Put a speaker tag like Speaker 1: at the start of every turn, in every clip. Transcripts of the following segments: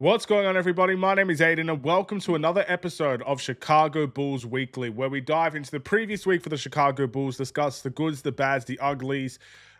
Speaker 1: What's going on, everybody? My name is Aiden, and welcome to another episode of Chicago Bulls Weekly, where we dive into the previous week for the Chicago Bulls, discuss the goods, the bads, the uglies.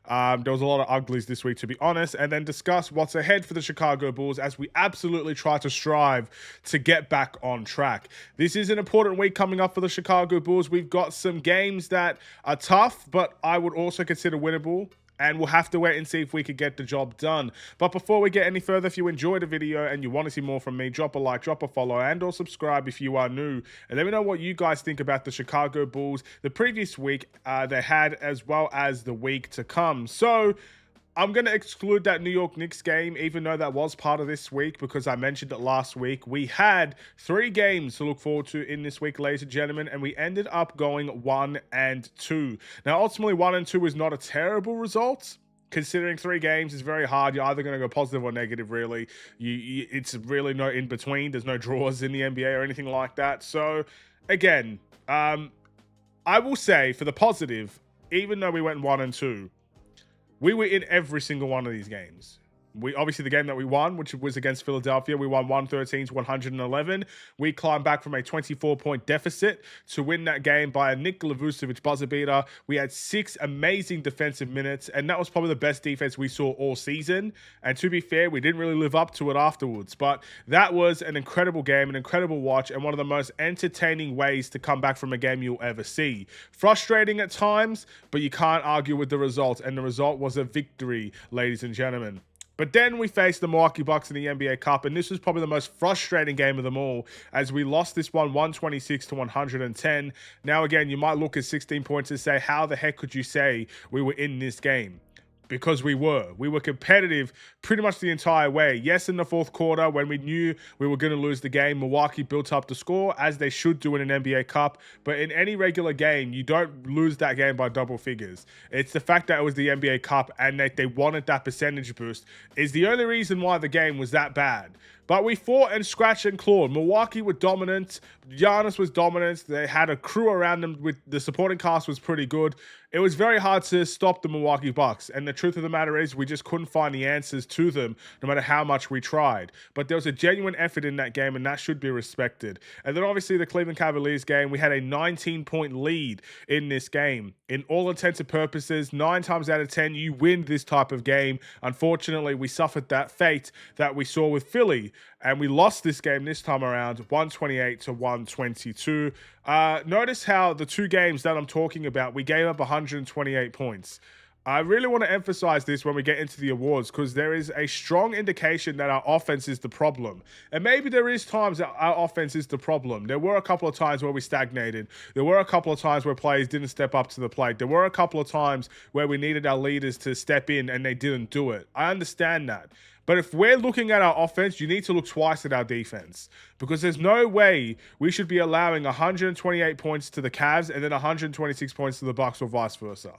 Speaker 1: There was a lot of uglies this week, to be honest, and then discuss what's ahead for the Chicago Bulls as we absolutely try to strive to get back on track. This is an important week coming up for the Chicago Bulls. We've got some games that are tough, but I would also consider winnable. And we'll have to wait and see if we could get the job done. But before we get any further, if you enjoyed the video and you want to see more from me, drop a like, drop a follow, and or subscribe if you are new. And let me know what you guys think about the Chicago Bulls the previous week they had, as well as the week to come. So I'm going to exclude that New York Knicks game, even though that was part of this week, because I mentioned it last week. We had 3 games to look forward to in this week, ladies and gentlemen, and we ended up going 1-2. Now, ultimately, 1-2 is not a terrible result. Considering 3 games is very hard. You're either going to go positive or negative, really. It's really no in between. There's no draws in the NBA or anything like that. So, again, I will say for the positive, even though we went 1-2, we were in every single one of these games. Obviously, the game that we won, which was against Philadelphia, we won 113 to 111. We climbed back from a 24-point deficit to win that game by a Nikola Vucevic buzzer beater. We had 6 amazing defensive minutes, and that was probably the best defense we saw all season. And to be fair, we didn't really live up to it afterwards. But that was an incredible game, an incredible watch, and one of the most entertaining ways to come back from a game you'll ever see. Frustrating at times, but you can't argue with the result. And the result was a victory, ladies and gentlemen. But then we faced the Milwaukee Bucks in the NBA Cup, and this was probably the most frustrating game of them all, as we lost this one 126 to 110. Now, again, you might look at 16 points and say, how the heck could you say we were in this game? Because we were competitive pretty much the entire way. Yes, in the fourth quarter, when we knew we were going to lose the game, Milwaukee built up the score, as they should do in an NBA Cup. But in any regular game, you don't lose that game by double figures. It's the fact that it was the NBA Cup and that they wanted that percentage boost is the only reason why the game was that bad. But we fought and scratched and clawed. Milwaukee were dominant. Giannis was dominant. They had a crew around them. With the supporting cast was pretty good. It was very hard to stop the Milwaukee Bucks. And the truth of the matter is we just couldn't find the answers to them no matter how much we tried. But there was a genuine effort in that game, and that should be respected. And then obviously the Cleveland Cavaliers game, we had a 19-point lead in this game. In all intents and purposes, 9 times out of 10, you win this type of game. Unfortunately, we suffered that fate that we saw with Philly, and we lost this game this time around, 128 to 122. Notice how the 2 games that I'm talking about, we gave up 128 points. I really want to emphasize this when we get into the awards, because there is a strong indication that our offense is the problem. And maybe there is times that our offense is the problem. There were a couple of times where we stagnated. There were a couple of times where players didn't step up to the plate. There were a couple of times where we needed our leaders to step in and they didn't do it. I understand that. But if we're looking at our offense, you need to look twice at our defense, because there's no way we should be allowing 128 points to the Cavs and then 126 points to the Bucks, or vice versa.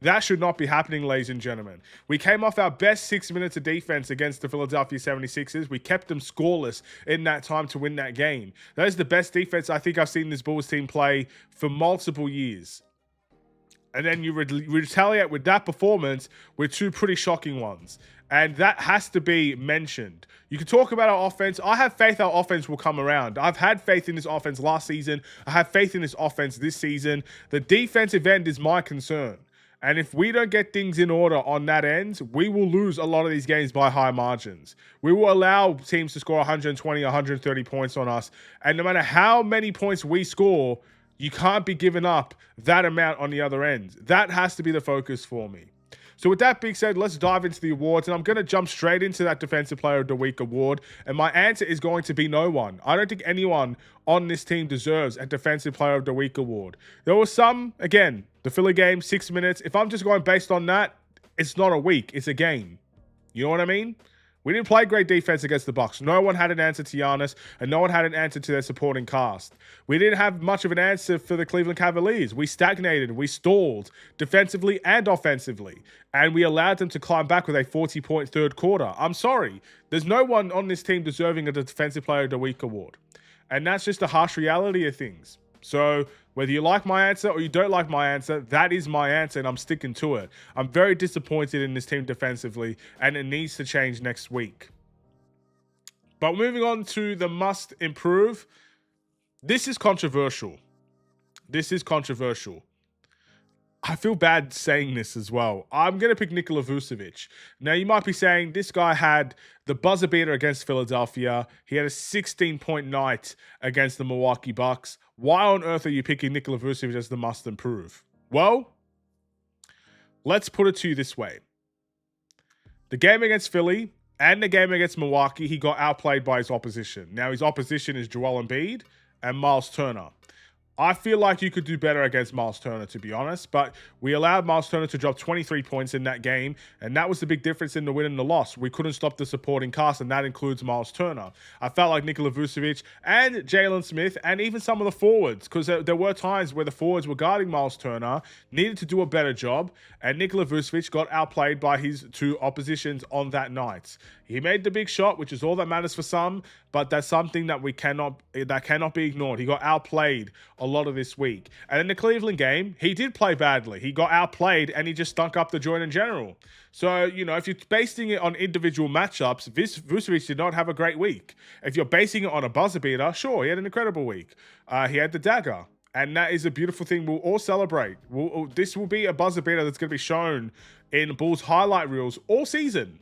Speaker 1: That should not be happening, ladies and gentlemen. We came off our best 6 minutes of defense against the Philadelphia 76ers. We kept them scoreless in that time to win that game. That is the best defense I think I've seen this Bulls team play for multiple years. And then you retaliate with that performance with 2 pretty shocking ones. And that has to be mentioned. You can talk about our offense. I have faith our offense will come around. I've had faith in this offense last season. I have faith in this offense this season. The defensive end is my concern. And if we don't get things in order on that end, we will lose a lot of these games by high margins. We will allow teams to score 120, 130 points on us. And no matter how many points we score, you can't be giving up that amount on the other end. That has to be the focus for me. So with that being said, let's dive into the awards, and I'm going to jump straight into that Defensive Player of the Week award, and my answer is going to be no one. I don't think anyone on this team deserves a Defensive Player of the Week award. There was some, again, the Philly game, 6 minutes. If I'm just going based on that, it's not a week, it's a game. You know what I mean? We didn't play great defense against the Bucks. No one had an answer to Giannis, and no one had an answer to their supporting cast. We didn't have much of an answer for the Cleveland Cavaliers. We stagnated, we stalled defensively and offensively, and we allowed them to climb back with a 40-point third quarter. I'm sorry. There's no one on this team deserving a Defensive Player of the Week award, and that's just the harsh reality of things. So whether you like my answer or you don't like my answer, that is my answer, and I'm sticking to it. I'm very disappointed in this team defensively, and it needs to change next week. But moving on to the must improve. This is controversial. I feel bad saying this as well. I'm going to pick Nikola Vucevic. Now, you might be saying this guy had the buzzer beater against Philadelphia. He had a 16-point night against the Milwaukee Bucks. Why on earth are you picking Nikola Vucevic as the must improve? Well, let's put it to you this way. The game against Philly and the game against Milwaukee, he got outplayed by his opposition. Now, his opposition is Joel Embiid and Miles Turner. I feel like you could do better against Miles Turner, to be honest, but we allowed Miles Turner to drop 23 points in that game, and that was the big difference in the win and the loss. We couldn't stop the supporting cast, and that includes Miles Turner. I felt like Nikola Vucevic and Jalen Smith, and even some of the forwards, because there were times where the forwards were guarding Miles Turner, needed to do a better job, and Nikola Vucevic got outplayed by his two oppositions on that night. He made the big shot, which is all that matters for some, but that's something that cannot be ignored. He got outplayed a lot of this week. And in the Cleveland game, he did play badly. He got outplayed and he just stunk up the joint in general. So, if you're basing it on individual matchups, Vucevic did not have a great week. If you're basing it on a buzzer beater, sure, he had an incredible week. He had the dagger. And that is a beautiful thing we'll all celebrate. This will be a buzzer beater that's going to be shown in Bulls highlight reels all season.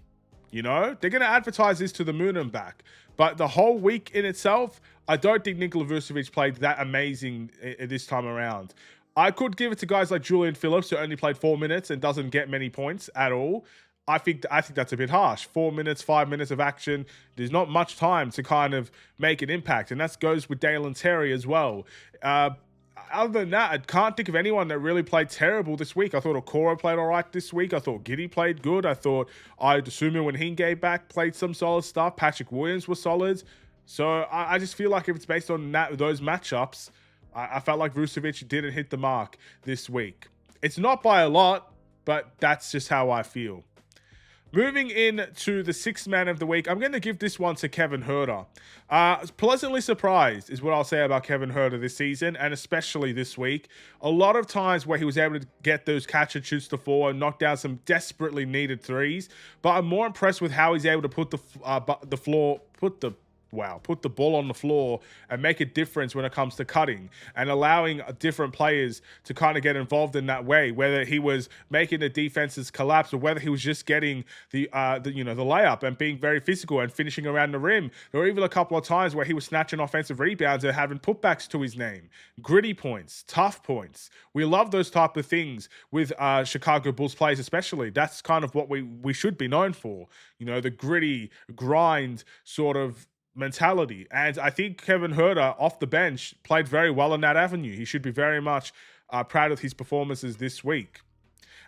Speaker 1: They're going to advertise this to the moon and back. But the whole week in itself, I don't think Nikola Vucevic played that amazing this time around. I could give it to guys like Julian Phillips, who only played 4 minutes and doesn't get many points at all. I think that's a bit harsh. 4 minutes, 5 minutes of action. There's not much time to kind of make an impact. And that goes with Dalen Terry as well. Other than that, I can't think of anyone that really played terrible this week. I thought Okoro played all right this week. I thought Giddey played good. I thought Dosunmu, when he gave back, played some solid stuff. Patrick Williams was solid. So I just feel like if it's based on those matchups, I felt like Vucevic didn't hit the mark this week. It's not by a lot, but that's just how I feel. Moving in to the sixth man of the week, I'm going to give this one to Kevin Huerter. Pleasantly surprised is what I'll say about Kevin Huerter this season, and especially this week. A lot of times where he was able to get those catch and shoots to four and knock down some desperately needed threes, but I'm more impressed with how he's able to put put the ball on the floor and make a difference when it comes to cutting and allowing different players to kind of get involved in that way, whether he was making the defenses collapse or whether he was just getting the layup and being very physical and finishing around the rim. There were even a couple of times where he was snatching offensive rebounds and having putbacks to his name. Gritty points, tough points. We love those type of things with Chicago Bulls players especially. That's kind of what we should be known for. The gritty, grind sort of mentality. And I think Kevin Huerter off the bench played very well in that avenue. He should be very much proud of his performances this week.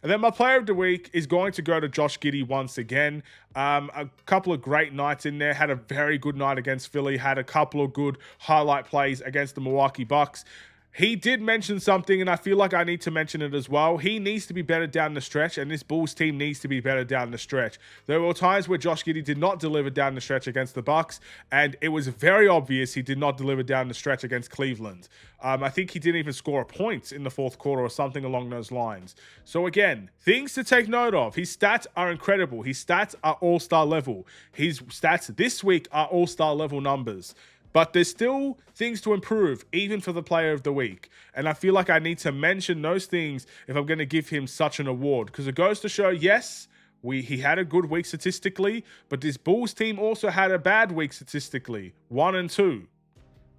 Speaker 1: And then my player of the week is going to go to Josh Giddey once again. A couple of great nights in there. Had a very good night against Philly. Had a couple of good highlight plays against the Milwaukee Bucks. He did mention something, and I feel like I need to mention it as well. He needs to be better down the stretch, and this Bulls team needs to be better down the stretch. There were times where Josh Giddey did not deliver down the stretch against the Bucks, and it was very obvious he did not deliver down the stretch against Cleveland. I think he didn't even score a point in the fourth quarter or something along those lines. So again, things to take note of. His stats are incredible. His stats are all-star level. His stats this week are all-star level numbers. But there's still things to improve, even for the player of the week. And I feel like I need to mention those things if I'm going to give him such an award. Because it goes to show, yes, he had a good week statistically, but this Bulls team also had a bad week statistically, 1 and 2.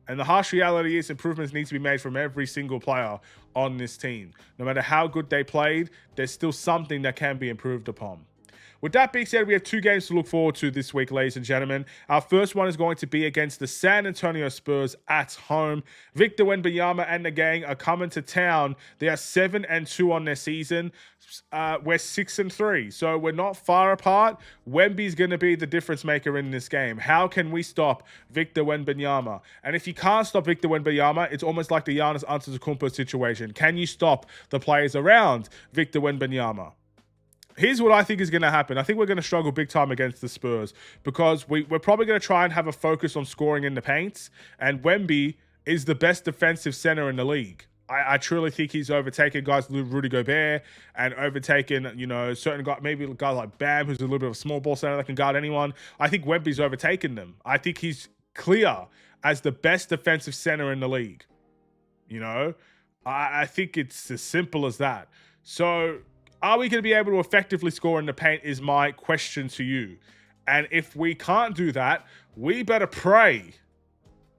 Speaker 1: And the harsh reality is improvements need to be made from every single player on this team. No matter how good they played, there's still something that can be improved upon. With that being said, we have 2 games to look forward to this week, ladies and gentlemen. Our first one is going to be against the San Antonio Spurs at home. Victor Wembanyama and the gang are coming to town. They are 7-2 on their season. We're 6-3, so we're not far apart. Wemby's going to be the difference maker in this game. How can we stop Victor Wembanyama? And if you can't stop Victor Wembanyama, it's almost like the Giannis Antetokounmpo situation. Can you stop the players around Victor Wembanyama? Here's what I think is going to happen. I think we're going to struggle big time against the Spurs because we're probably going to try and have a focus on scoring in the paint, and Wemby is the best defensive center in the league. I truly think he's overtaken guys like Rudy Gobert and overtaken, you know, certain guys, maybe guys like Bam, who's a little bit of a small ball center that can guard anyone. I think Wemby's overtaken them. I think he's clear as the best defensive center in the league. You know, I think it's as simple as that. So are we going to be able to effectively score in the paint is my question to you. And if we can't do that, we better pray.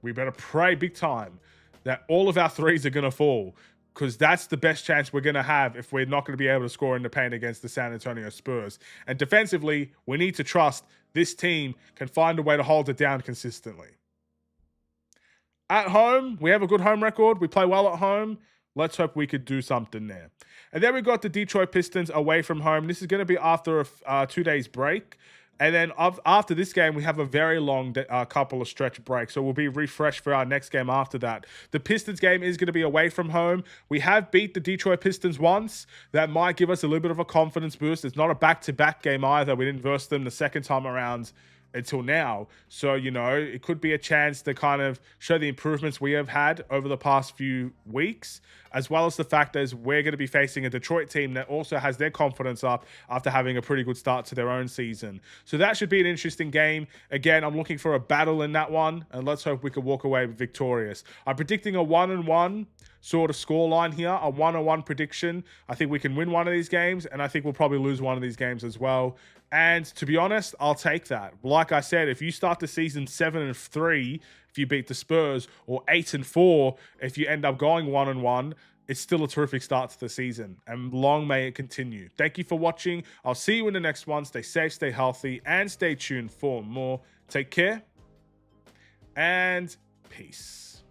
Speaker 1: We better pray big time that all of our threes are going to fall, because that's the best chance we're going to have if we're not going to be able to score in the paint against the San Antonio Spurs. And defensively, we need to trust this team can find a way to hold it down consistently. At home, we have a good home record. We play well at home. Let's hope we could do something there. And then we got the Detroit Pistons away from home. This is going to be after a 2 days break. And then after this game, we have a very long couple of stretch breaks. So we'll be refreshed for our next game after that. The Pistons game is going to be away from home. We have beat the Detroit Pistons once. That might give us a little bit of a confidence boost. It's not a back-to-back game either. We didn't verse them the second time around until now. So, you know, it could be a chance to kind of show the improvements we have had over the past few weeks, as well as the fact that we're going to be facing a Detroit team that also has their confidence up after having a pretty good start to their own season. So that should be an interesting game. Again, I'm looking for a battle in that one, and let's hope we can walk away victorious. I'm predicting a 1-1 sort of scoreline here, a 1-1 prediction. I think we can win one of these games, and I think we'll probably lose one of these games as well. And to be honest, I'll take that. Like I said, if you start the season 7-3, if you beat the Spurs, or 8-4, if you end up going 1-1, it's still a terrific start to the season, and long may it continue. Thank you for watching. I'll see you in the next one. Stay safe, stay healthy, and stay tuned for more. Take care, and peace.